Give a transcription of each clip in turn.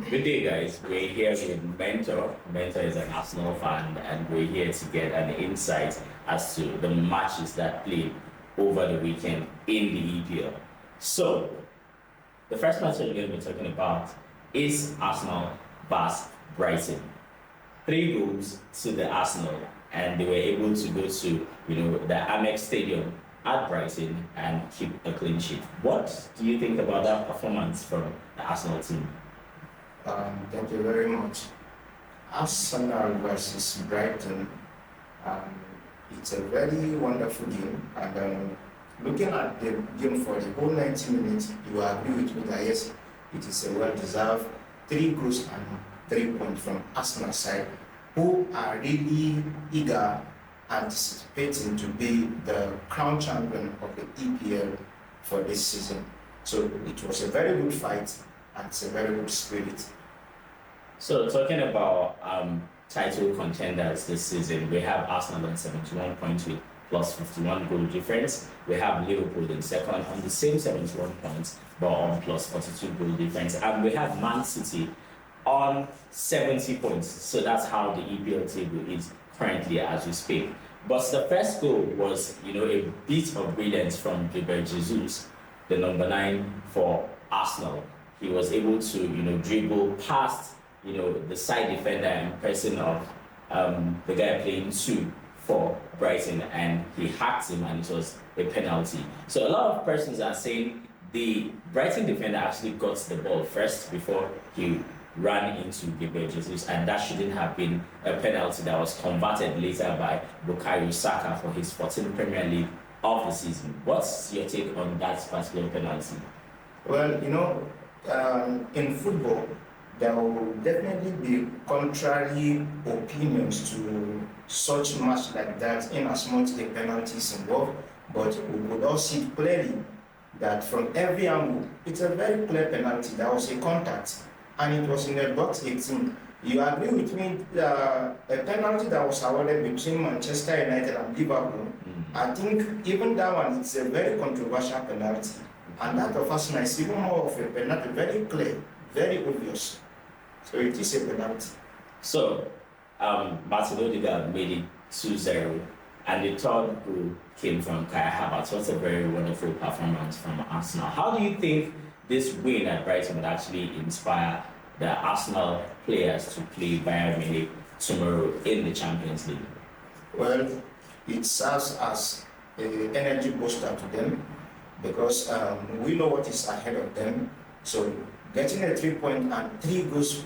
Good day, guys. We're here with Mentor. Mentor is an Arsenal fan, and we're here to get an insight as to the matches that played over the weekend in the EPL. So, the first match we're going to be talking about is Arsenal vs Brighton. 3 goals to the Arsenal, and they were able to go to the Amex Stadium at Brighton and keep a clean sheet. What do you think about that performance from the Arsenal team? Thank you very much. Arsenal versus Brighton, it's a very wonderful game. And looking at the game for the whole 90 minutes, you agree with me that yes, it is a well-deserved 3 goals and 3 points from Arsenal side, who are really eager, anticipating to be the crown champion of the EPL for this season. So it was a very good fight and it's a very good spirit. So talking about title contenders this season, we have Arsenal on 71 points with plus 51 goal difference. We have Liverpool in second on the same 71 points, but on plus 42 goal difference. And we have Man City on 70 points. So that's how the EPL table is currently as we speak. But the first goal was, a bit of brilliance from Gabriel Jesus, the number 9 for Arsenal. He was able to, dribble past the side defender in person of the guy playing 2 for Brighton, and he hacked him, and it was a penalty. So a lot of persons are saying the Brighton defender actually got the ball first before he ran into Gabriel Jesus, and that shouldn't have been a penalty that was converted later by Bukayo Saka for his 14th Premier League of the season. What's your take on that particular penalty? Well, in football, there will definitely be contrary opinions to such match like that in as much the penalties involved, but we could all see clearly that from every angle, it's a very clear penalty. There was a contact, and it was in the box 18. You agree with me, a penalty that was awarded between Manchester United and Liverpool, I think even that one, it's a very controversial penalty. And that of Arsenal is even more of a penalty, very clear, very obvious. So it is a penalty. So, Martin Odegaard made it 2-0, and the third goal came from Kai Havertz. What a very wonderful performance from Arsenal. How do you think this win at Brighton would actually inspire the Arsenal players to play Bayern Munich tomorrow in the Champions League? Well, it serves as an energy booster to them, because we know what is ahead of them. So getting a 3 point and 3 goals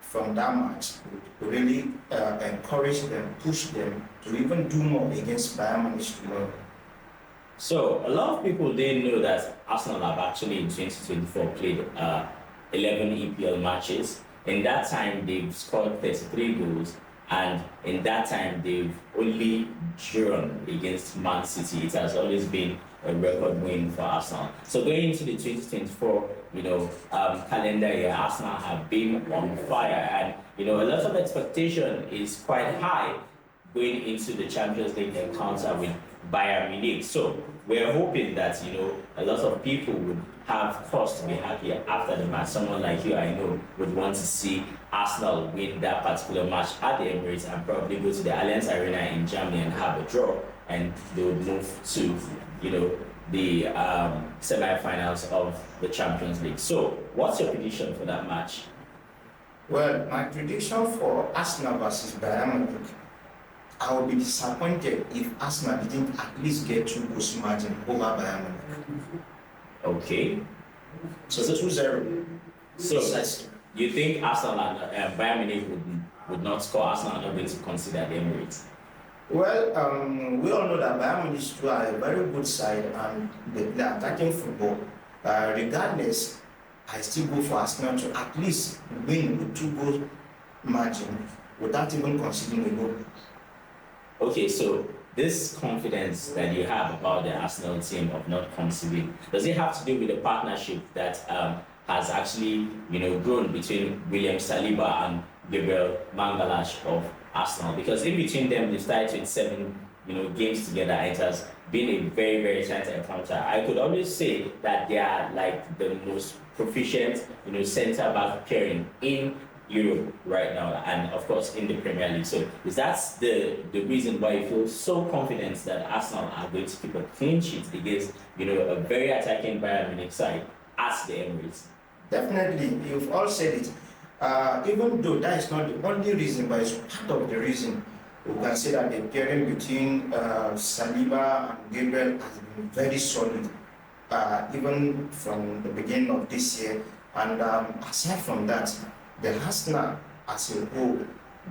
from that match would really encourage them, push them to even do more against Bayern Munich tomorrow. So a lot of people didn't know that Arsenal have actually in 2024 played 11 EPL matches. In that time, they've scored 33 goals, and in that time, they've only drawn against Man City. It has always been a record win for Arsenal. So going into the 2024, calendar year, Arsenal have been on fire, and a lot of expectation is quite high going into the Champions League encounter with Bayern Munich. So we're hoping that a lot of people would have cause to be happy after the match. Someone like you, I know, would want to see Arsenal win that particular match at the Emirates and probably go to the Allianz Arena in Germany and have a draw, and they would move to the semi-finals of the Champions League. So what's your prediction for that match? Well, my prediction for Arsenal versus Bayern Munich, I would be disappointed if Arsenal didn't at least get 2 goals margin over Bayern Munich. Okay. So 2-0. So you think Arsenal and Bayern Munich would not score? Arsenal are not going to consider the Emirates? Well, we all know that Bayern Munich are a very good side and they play attacking football. Regardless, I still go for Arsenal to at least win with 2 goal margin without even conceding a goal. Okay, so this confidence that you have about the Arsenal team of not conceding, does it have to do with the partnership that has actually grown between William Saliba and Gabriel Mangalash of Arsenal? Because in between them, they started with 7 games together. It has been a very, very exciting encounter. I could always say that they are like the most proficient, centre back pairing in Europe right now, and of course in the Premier League. So is that the reason why you feel so confident that Arsenal are going to keep a clean sheet against a very attacking Bayern Munich side at the Emirates? Definitely, you've all said it. Even though that is not the only reason, but it's part of the reason. We can say that the pairing between Saliba and Gabriel has been very solid, even from the beginning of this year. And aside from that, the Arsenal as a whole,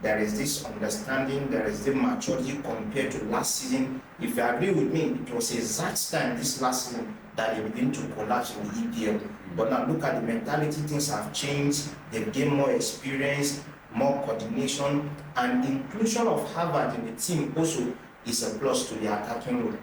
there is this understanding, there is the maturity compared to last season. If you agree with me, it was exact time this last season that they begin to collapse in the EPL. But now look at the mentality, things have changed, they've gained more experience, more coordination, and inclusion of Harvard in the team also is a plus to the attacking role.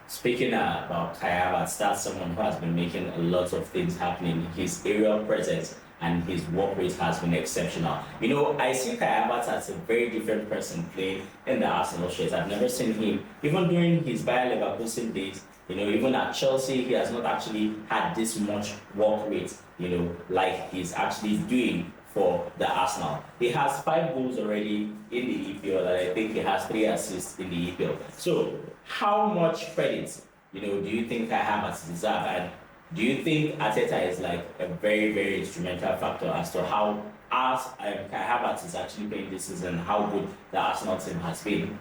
Speaking about Kai Havertz, that's someone who has been making a lot of things happening. His aerial presence and his work rate has been exceptional. I see Kai Havertz as a very different person playing in the Arsenal shirts. I've never seen him, even during his Bayer Leverkusen days, even at Chelsea, he has not actually had this much work rate, like he's actually doing for the Arsenal. He has 5 goals already in the EPL, and I think he has 3 assists in the EPL. So, how much credit, do you think Kai Havertz deserves? And do you think Arteta is like a very, very instrumental factor as to how Kai Havertz is actually playing this season, how good the Arsenal team has been?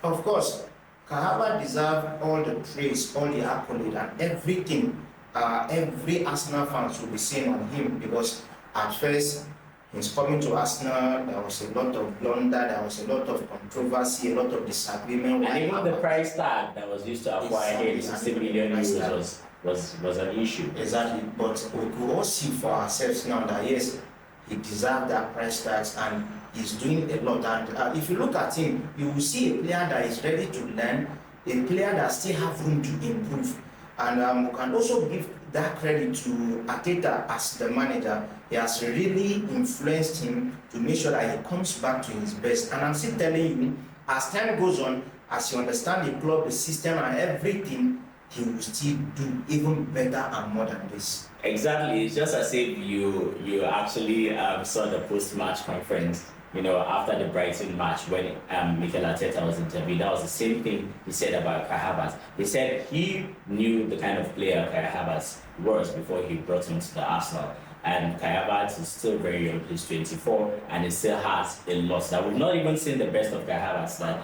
Of course, Kai Havertz deserves all the praise, all the accolade, and everything. Every Arsenal fan will be saying on him, because at first, he's coming to Arsenal, there was a lot of blunder, there was a lot of controversy, a lot of disagreement. And even the price tag that was used to acquire him, 60 million euros, was an issue. Exactly, but we could all see for ourselves now that yes, he deserved that price tag and he's doing a lot. And if you look at him, you will see a player that is ready to learn, a player that still have room to improve. And we can also give that credit to Arteta as the manager. He has really influenced him to make sure that he comes back to his best. And I'm still telling you, as time goes on, as you understand the club, the system, and everything, he will still do even better and more than this. Exactly. It's just as if you actually saw the post-match conference, after the Brighton match when Mikel Arteta was interviewed. That was the same thing he said about Kai Havertz. He said he knew the kind of player Kai Havertz was before he brought him to the Arsenal. And Kai Havertz is still very young. He's 24 and he still has a lot. That we've not even seen the best of Kai Havertz. That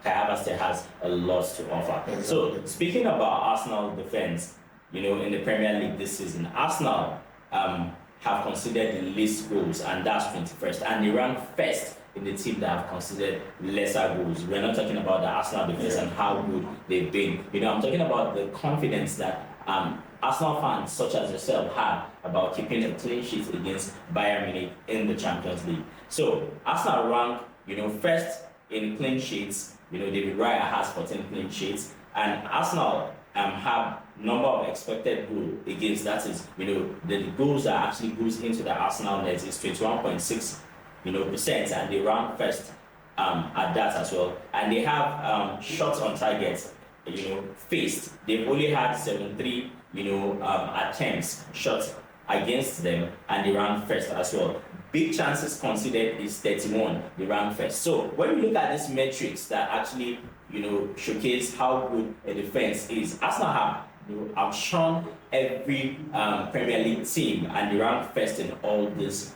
Kai Havertz still has a lot to offer. Exactly. So speaking about Arsenal defense, in the Premier League this season, Arsenal have considered the least goals, and that's 21st, and they rank first in the team that have considered lesser goals. We're not talking about the Arsenal defense and how good they've been. I'm talking about the confidence that Arsenal fans such as yourself have about keeping a clean sheet against Bayern Munich in the Champions League. So Arsenal rank, first in clean sheets. David Raya has 14 clean sheets, and Arsenal have number of expected goal against, that is, the goals that actually goes into the Arsenal net is 21.6%, and they rank first at that as well. And they have shots on target, faced. They've only had 73, attempts, shots against them, and they rank first as well. Big chances considered is 31, they rank first. So when we look at these metrics that actually showcase how good a defense is, Arsenal have outshone every Premier League team, and they rank first in all these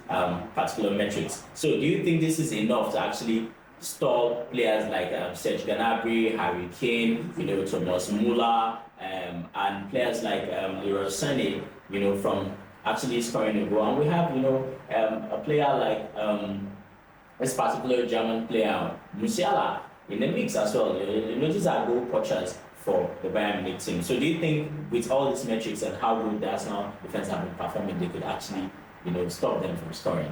particular metrics. So do you think this is enough to actually stall players like Serge Gnabry, Harry Kane, Thomas Muller, and players like Leroy Sané, from actually scoring a goal? And we have a player like this particular German player Musiala in the mix as well. These are goal poachers for the Bayern Munich team. So do you think with all these metrics and how good the Arsenal defense have been performing, they could actually stop them from scoring?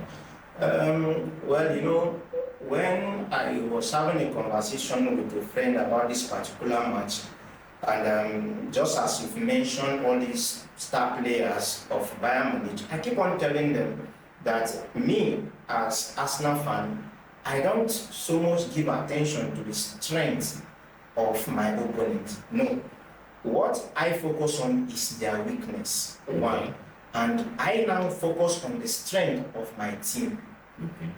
Well, when I was having a conversation with a friend about this particular match, and just as you've mentioned all these star players of Bayern Munich, I keep on telling them that me as Arsenal fan, I don't so much give attention to the strength of my opponent. No. What I focus on is their weakness, one. And I now focus on the strength of my team.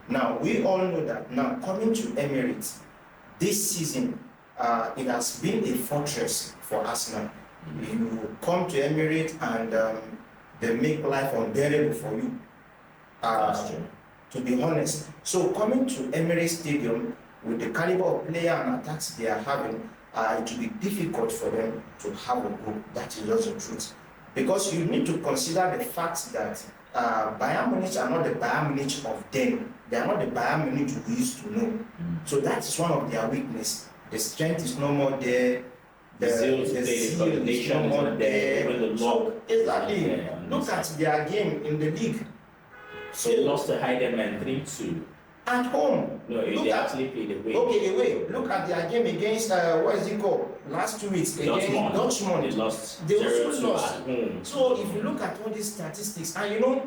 Now, we all know that now coming to Emirates this season, it has been a fortress for Arsenal. You come to Emirates and they make life unbearable for you. To be honest. So coming to Emirates Stadium with the caliber of player and attacks they are having, it will be difficult for them to have a goal. That is just the truth. Because you need to consider the fact that Bayern Munich are not the Bayern Munich of then. They are not the Bayern Munich we used to know. So that is one of their weakness. The strength is no more there. The zeal is no more there. So, exactly. Look at their game in the league. So they lost to Heidemann 3-2. At home. No, they actually played away. Okay, away. Look at their game against what is it called? Last 2 weeks against Dortmund. They lost. They also lost. So if you look at all these statistics, and you know,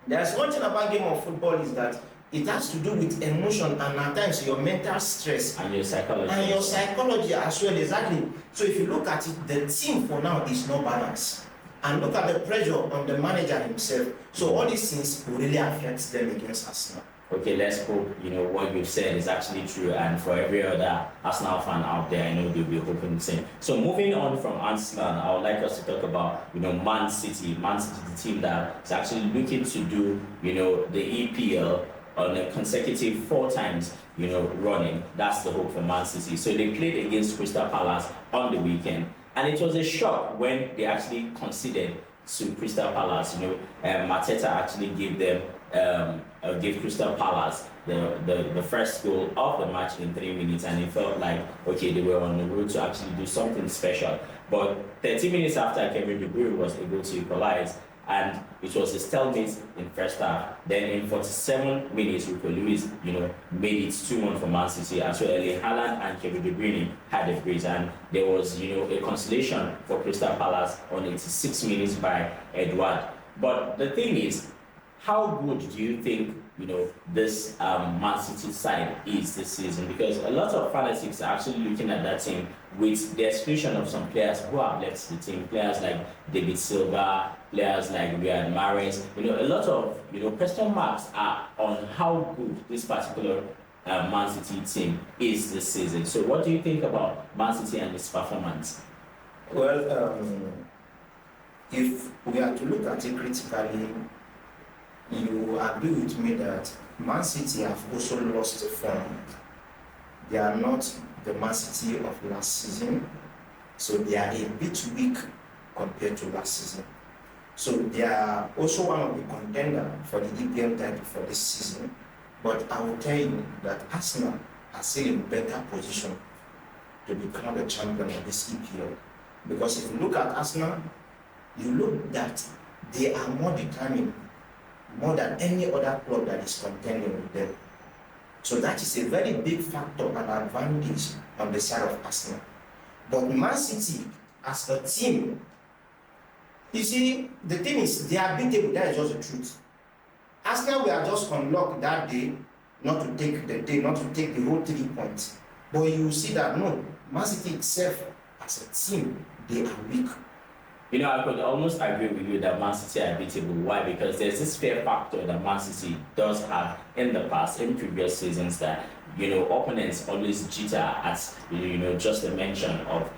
there's one thing about game of football is that it has to do with emotion and at times your mental stress and your psychology. And your psychology as well, exactly. So if you look at it, the team for now is not balanced. And look at the pressure on the manager himself. So all these things will really affect them against Arsenal. Okay, let's hope, what you've said is actually true, and for every other Arsenal fan out there, I know they'll be hoping the same. So moving on from Arsenal, I would like us to talk about, Man City. Man City, the team that is actually looking to do, the EPL on a consecutive 4 times, running. That's the hope for Man City. So they played against Crystal Palace on the weekend, and it was a shock when they actually conceded to Crystal Palace. Mateta actually gave them give Crystal Palace the first goal of the match in 3 minutes, and it felt like, okay, they were on the road to actually do something special. But 30 minutes after, Kevin De Bruyne was able to equalize, and it was a stalemate in first half. Then in 47 minutes, Rico Lewis, made it 2-1 for Man City, as well as Haaland and Kevin De Bruyne had a brace, and there was, a consolation for Crystal Palace on 86 minutes by Edouard. But the thing is, how good do you think, this Man City side is this season? Because a lot of fanatics are actually looking at that team with the exclusion of some players who have left the team. Players like David Silva, players like Riyad Mahrez. A lot of, question marks are on how good this particular Man City team is this season. So what do you think about Man City and its performance? Well, if we are to look at it critically, you agree with me that Man City have also lost the form. They are not the Man City of last season, so they are a bit weak compared to last season. So they are also one of the contenders for the EPL title for this season. But I will tell you that Arsenal are still in better position to become the champion of this EPL. Because if you look at Arsenal, you look that they are more determined, more than any other club that is contending with them. So that is a very big factor and advantage on the side of Arsenal. But Man City, as a team, you see, the thing is, they are beatable. That is just the truth. Arsenal were just unlocked that day, not to take the whole 3 points. But you see that no, Man City itself, as a team, they are weak. I could almost agree with you that Man City are beatable. Why? Because there's this fear factor that Man City does have in the past, in previous seasons, that, opponents always jitter at, just the mention of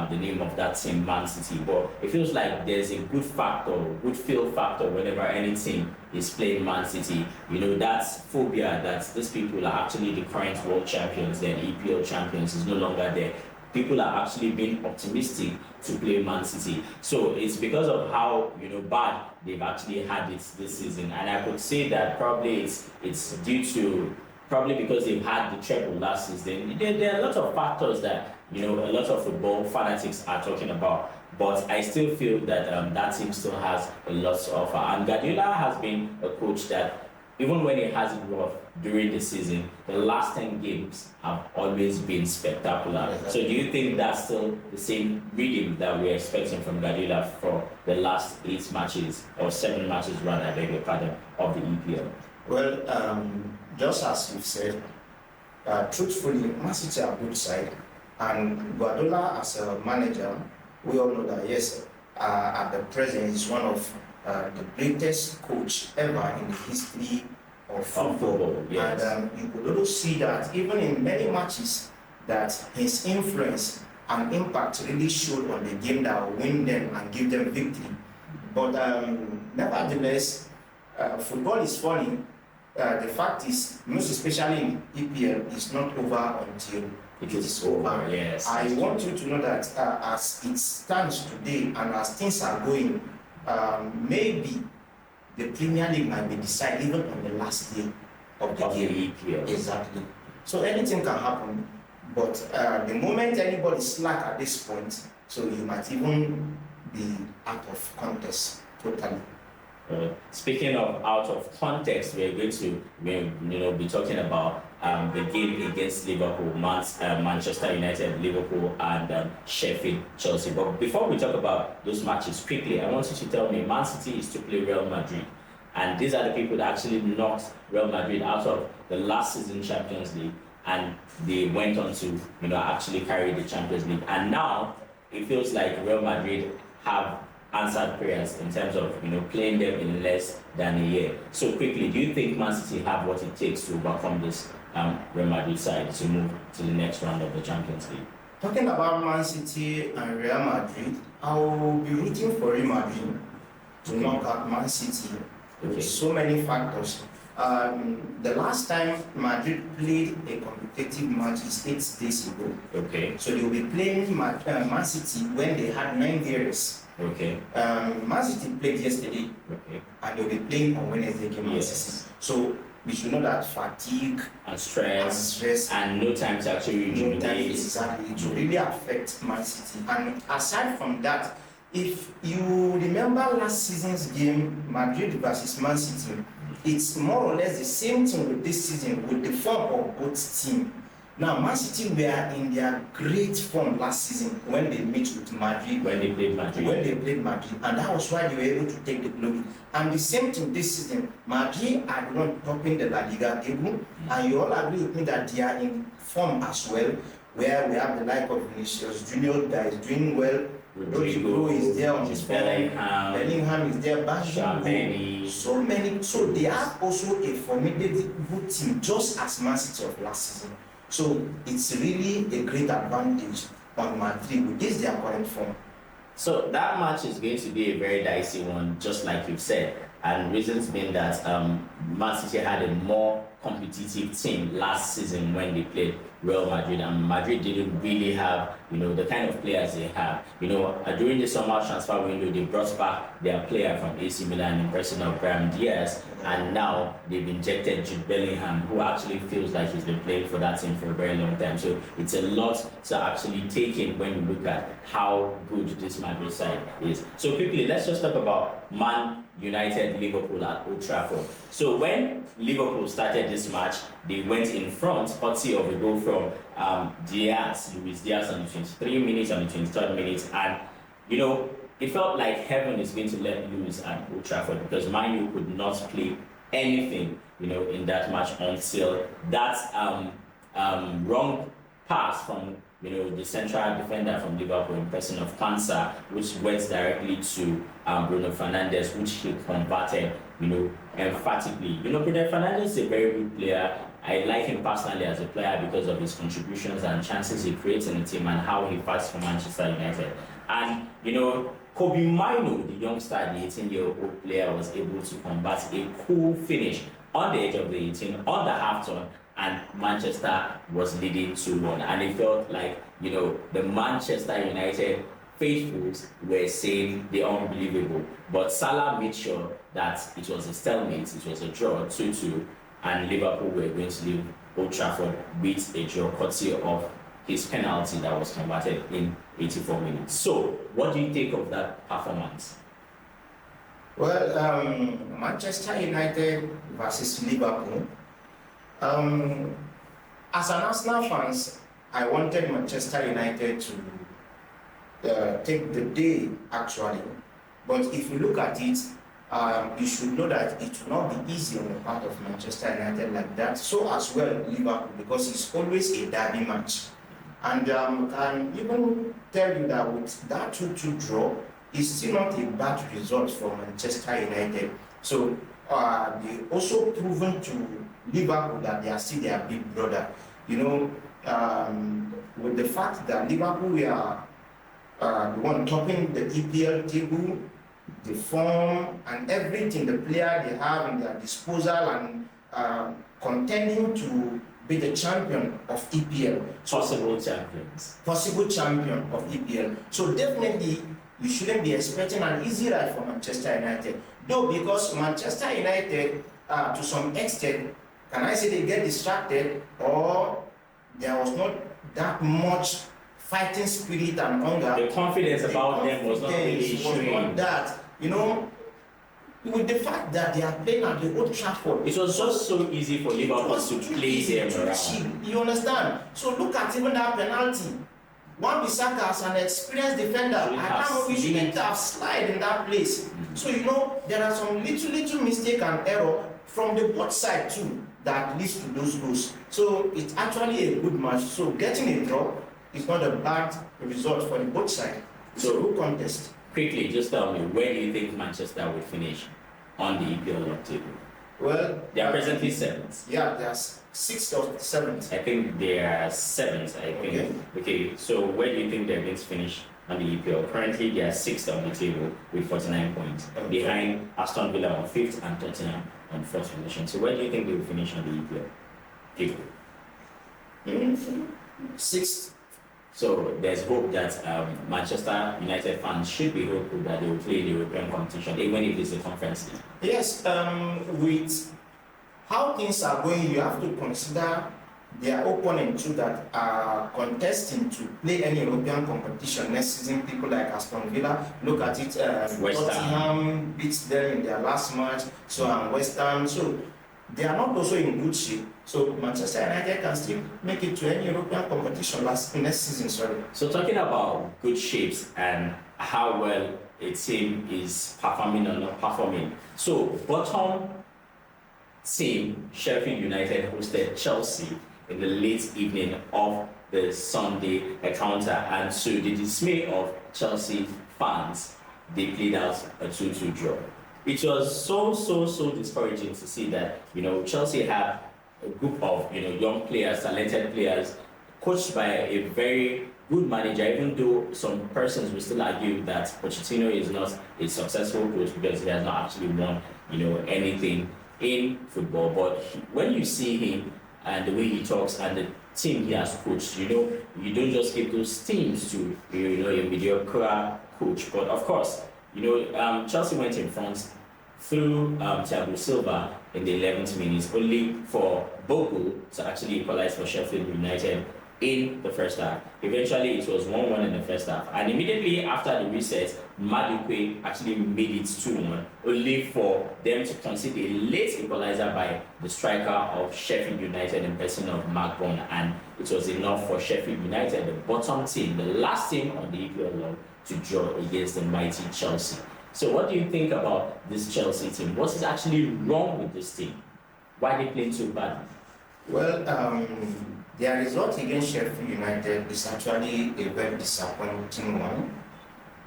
the name of that team, Man City. But it feels like there's a good feel factor whenever any team is playing Man City. That phobia that these people are actually the current world champions, then EPL champions, is no longer there. People are actually being optimistic to play Man City. So it's because of how bad they've actually had it this season. And I could say that probably it's due to because they've had the treble last season. There are a lot of factors that a lot of football fanatics are talking about. But I still feel that that team still has a lot to offer. And Guardiola has been a coach that, even when he has it rough during the season, the last 10 games have always been spectacular. So do you think that's still the same rhythm that we're expecting from Guardiola for the last 8 matches, or 7 matches rather, I beg your pardon, of the EPL? Well, just as you've said, truthfully, Man City are a good side. And Guardiola, as a manager, we all know that yes, at the present, he's one of the greatest coach ever in the history of football. Yes. And you could also see that even in many matches, that his influence and impact really showed on the game that will win them and give them victory. But nevertheless, football is funny. The fact is, most especially in EPL, it's not over until it is over. Yes. I want you to know that as it stands today and as things are going, maybe the Premier League might be decided even on the last day of the game. EPL. Exactly. So anything can happen. But the moment anybody slack at this point, so you might even be out of contest totally. Speaking of out of context, we're going to be talking about the game against Liverpool, Manchester United, Liverpool, and Sheffield, Chelsea. But before we talk about those matches quickly, I want you to tell me, Man City is to play Real Madrid, and these are the people that actually knocked Real Madrid out of the last season Champions League, and they went on to actually carry the Champions League. And now it feels like Real Madrid have answered prayers in terms of playing them in less than a year. So quickly, do you think Man City have what it takes to overcome this Real Madrid side to move to the next round of the Champions League? Talking about Man City and Real Madrid, I will be rooting for Real Madrid to knock out Man City with so many factors. The last time Madrid played a competitive match is 8 days ago. Okay. So they will be playing Man City when they had 9 years. Okay. Man City played yesterday, and they'll be playing on Wednesday against Man City. So we should know that fatigue and stress and no time to actually rejuvenate. Exactly, it will really affect Man City. And aside from that, if you remember last season's game, Madrid versus Man City, it's more or less the same thing with this season with the form of both teams. Now, Man City were in their great form last season when they meet with Madrid. When they played Madrid. And that was why they were able to take the glory. And the same thing this season, Madrid are not topping the La Liga table. And you all agree with me that they are in form as well, where we have the like of Vinicius Junior that is doing well. Rodrigo is there on his form. Bellingham is there. So many. So they have also a formidable team, just as Man City of last season. So it's really a great advantage on Madrid with this their current form. So that match is going to be a very dicey one, just like you've said. And reasons being that Man City had a more competitive team last season when they played Real Madrid, and Madrid didn't really have the kind of players they have. During the summer transfer window, they brought back their player from AC Milan in person of Brahim Diaz, and now they've injected Jude Bellingham, who actually feels like he's been playing for that team for a very long time. So it's a lot to actually take in when you look at how good this Madrid side is. So quickly, let's just talk about Man United, Liverpool at Old Trafford. So when Liverpool started this match, they went in front, courtesy of a goal from Luis Diaz on the 23 minutes, on the 23rd minute, and it felt like heaven is going to let loose at Old Trafford because Man U could not play anything, in that match until that wrong pass from the central defender from Liverpool in person of Pansa, which went directly to Bruno Fernandes, which he converted, emphatically. Bruno Fernandes is a very good player. I like him personally as a player because of his contributions and chances he creates in the team and how he fights for Manchester United. And, Kobe Mino, the youngster, the 18-year-old player, was able to convert a cool finish on the edge of the 18, on the half-turn, and Manchester was leading 2-1. And it felt like, the Manchester United faithfuls were saying the unbelievable. But Salah made sure that it was a stalemate, it was a draw, 2-2, and Liverpool were going to leave Old Trafford with a draw, courtesy of his penalty that was converted in 84 minutes. So, what do you think of that performance? Well, Manchester United versus Liverpool. As an Arsenal fans, I wanted Manchester United to take the day, actually. But if you look at it, you should know that it will not be easy on the part of Manchester United like that. So as well, Liverpool, because it's always a derby match. And can even tell you that with that 2-2 draw, it's still not a bad result for Manchester United. So they also proven to Liverpool that they are still their big brother. You know, with the fact that Liverpool are the one topping the EPL table, the form and everything the player they have in their disposal, and contending to be the champion of EPL. Possible champion of EPL. So definitely you shouldn't be expecting an easy ride for Manchester United. Though because Manchester United, to some extent, can I say they get distracted, or there was not that much fighting spirit and hunger. The confidence about them was not really showing. That, you know, with the fact that they are playing at the Old Trafford. It was just so easy for Liverpool to play them around. You understand? So look at even that penalty. Wan-Bissaka as an experienced defender, I don't know, we shouldn't have slide in that place. So you know, there are some little mistake and error from the both side too that leads to those goals. So it's actually a good match. So getting a draw is not a bad result for the both sides. So who contest? Quickly, just tell me, where do you think Manchester will finish on the EPL table? Well, they are presently seventh. Yeah, they are sixth or seventh. I think they are seventh. I think. Okay. So where do you think they're going to finish on the EPL? Currently, they are sixth on the table with 49 points, behind Aston Villa on fifth and Tottenham on fourth position. So where do you think they will finish on the EPL table? Sixth. So there's hope that Manchester United fans should be hopeful that they will play the European competition, even if it's a conference league. Yes, with how things are going, you have to consider their opponents too that are contesting to play any European competition next season. People like Aston Villa, look at it, Tottenham beats them in their last match, so West Ham. So they are not also in good shape. So Manchester United can still make it to any European competition next season. So talking about good shapes and how well a team is performing or not performing. So bottom team, Sheffield United hosted Chelsea in the late evening of the Sunday encounter, and to the dismay of Chelsea fans, they played out a 2-2 draw. It was so discouraging to see that, you know, Chelsea have a group of, you know, young players, talented players, coached by a very good manager, even though some persons will still argue that Pochettino is not a successful coach because he has not actually won, you know, anything in football. But when you see him and the way he talks and the team he has coached, you know, you don't just give those teams to, you know, a mediocre coach. But of course, you know, Chelsea went in front through Thiago Silva in the 11th minute, only for Bogle to actually equalize for Sheffield United in the first half. Eventually, it was 1-1 in the first half. And immediately after the reset, Madueke actually made it 2-1, only for them to concede a late equalizer by the striker of Sheffield United in person of Mark Bond. And it was enough for Sheffield United, the bottom team, the last team on the EPL level, to draw against the mighty Chelsea. So what do you think about this Chelsea team? What is actually wrong with this team? Why are they playing so badly? Well, their result against Sheffield United is actually a very disappointing one,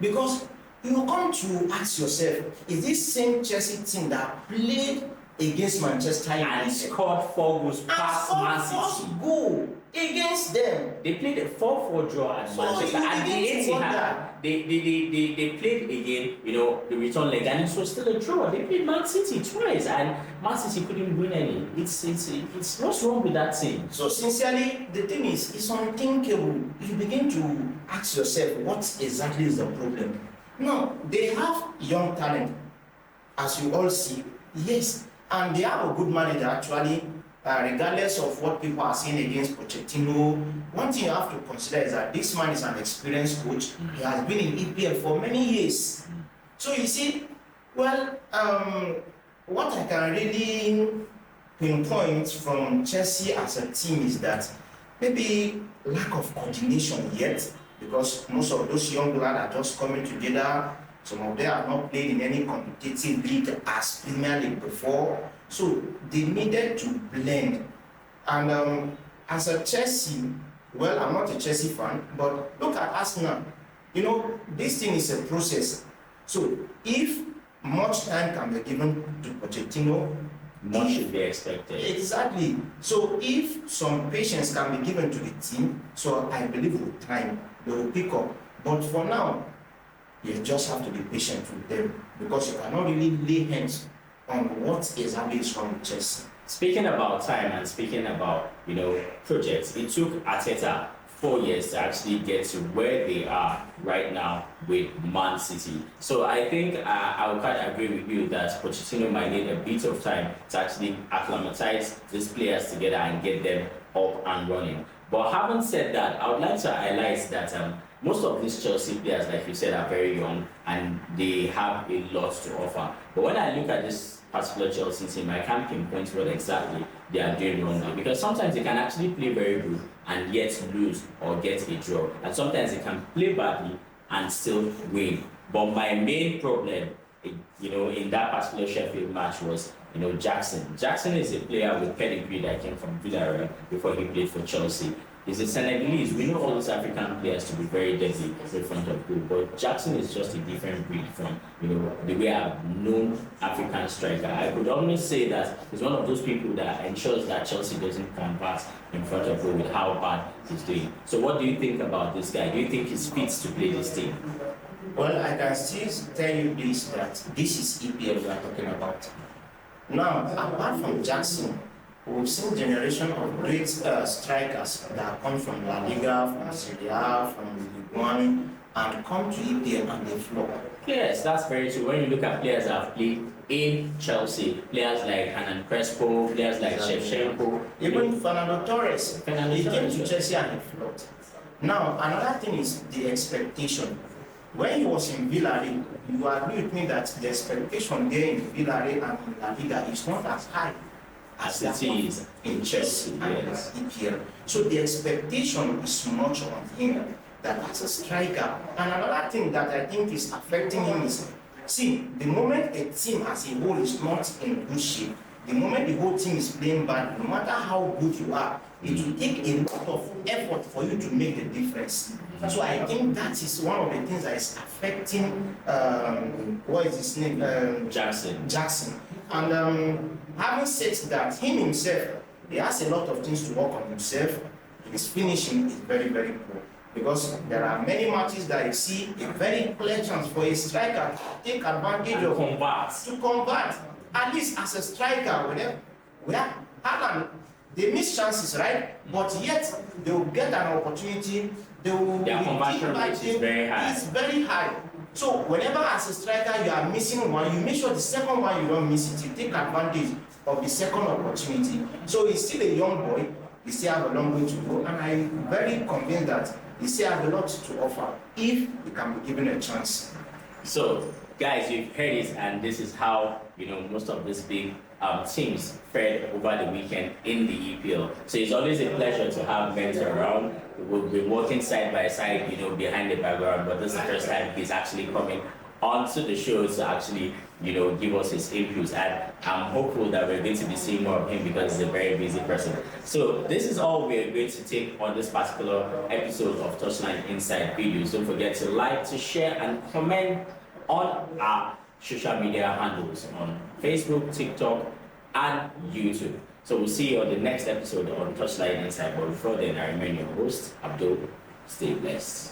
because you come to ask yourself, is this same Chelsea team that played against Manchester United and scored 4 goals past Man City? Goal against them. They played a 4-4 draw at Manchester, and they played again, you know, the return leg, and it was still a draw. They played Man City twice, and Man City couldn't win any. It's what's wrong with that team? So sincerely, the thing is, it's unthinkable. You begin to ask yourself, what exactly is the problem? No, they have young talent, as you all see, yes, and they have a good manager actually. Regardless of what people are saying against Pochettino, one thing you have to consider is that this man is an experienced coach. He has been in EPL for many years. So you see, well, what I can really pinpoint from Chelsea as a team is that maybe lack of coordination yet, because most of those young lads are just coming together. Some of them have not played in any competitive league as Premier League before. So they needed to blend. And as a Chelsea, Well, I'm not a Chelsea fan, but look at Arsenal. You know, this thing is a process. So if much time can be given to Pochettino, More should be expected. exactly. So if some patience can be given to the team, so I believe with time they will pick up. But for now, you just have to be patient with them because you cannot really lay hands on what exactly is wrong with Chelsea. Speaking about time and speaking about, projects, it took Arteta 4 years to actually get to where they are right now with Man City. So I think I would quite agree with you that Pochettino might need a bit of time to actually acclimatize these players together and get them up and running. But having said that, I would like to highlight that most of these Chelsea players, like you said, are very young and they have a lot to offer. But when I look at this particular Chelsea team, I can't pinpoint what exactly they are doing wrongly, because sometimes they can actually play very good and yet lose or get a draw, and sometimes they can play badly and still win. But my main problem, in that particular Sheffield match was, Jackson. Jackson is a player with pedigree that came from Villarreal before he played for Chelsea. He's a Senegalese. We know all these African players to be very deadly in front of goal, but Jackson is just a different breed from, the way I've known African striker. I could almost say that he's one of those people that ensures that Chelsea doesn't convert in front of goal with how bad he's doing. So what do you think about this guy? Do you think he's fit to play this team? Well, I can still tell you this, that this is EPL we are talking about. Now, apart from Jackson, we've seen generation of great strikers that come from La Liga, from Serie A, from Ligue 1, and come to EPL and they flop. Yes, that's very true. When you look at players that have played in Chelsea, players like Hernan Crespo, players like Shevchenko, Even Fernando Torres, Fernando he came Torres, to yes. Chelsea and he flopped. Now, another thing is the expectation. When he was in Villarreal, you agree with me that the expectation there in Villarreal and in La Liga is not as high as it is in Chelsea and yes. EPL. So the expectation is much on him that as a striker. And another thing that I think is affecting him is, see, the moment a team as a whole is not in good shape, the moment the whole team is playing bad, no matter how good you are, it will take a lot of effort for you to make the difference. So I think that is one of the things that is affecting, what is his name? Jackson. And having said that, him himself, he has a lot of things to work on himself. His finishing is very, very poor. Because there are many matches that you see a very clear chance for a striker to take advantage of. To convert. At least as a striker, where Haaland, they miss chances, right? But yet they will get an opportunity. Their conversion rate is very high. It's very high. So whenever as a striker you are missing one, you make sure the second one you don't miss it. You take advantage of the second opportunity. So he's still a young boy. He still have a long way to go, and I'm very convinced that he still have a lot to offer if he can be given a chance. So, guys, you've heard it, and this is how most of these big teams fared over the weekend in the EPL. So it's always a pleasure to have Mentor around. We'll be working side by side, behind the background. But this is the first time he's actually coming onto the show to actually, give us his inputs. And I'm hopeful that we're going to be seeing more of him because he's a very busy person. So this is all we're going to take on this particular episode of Touchline Inside Videos. Don't forget to like, to share, and comment on our social media handles on Facebook, TikTok, and YouTube. So we'll see you on the next episode on Touchline Inside. But before then, I remain your host, Abdul. Stay blessed.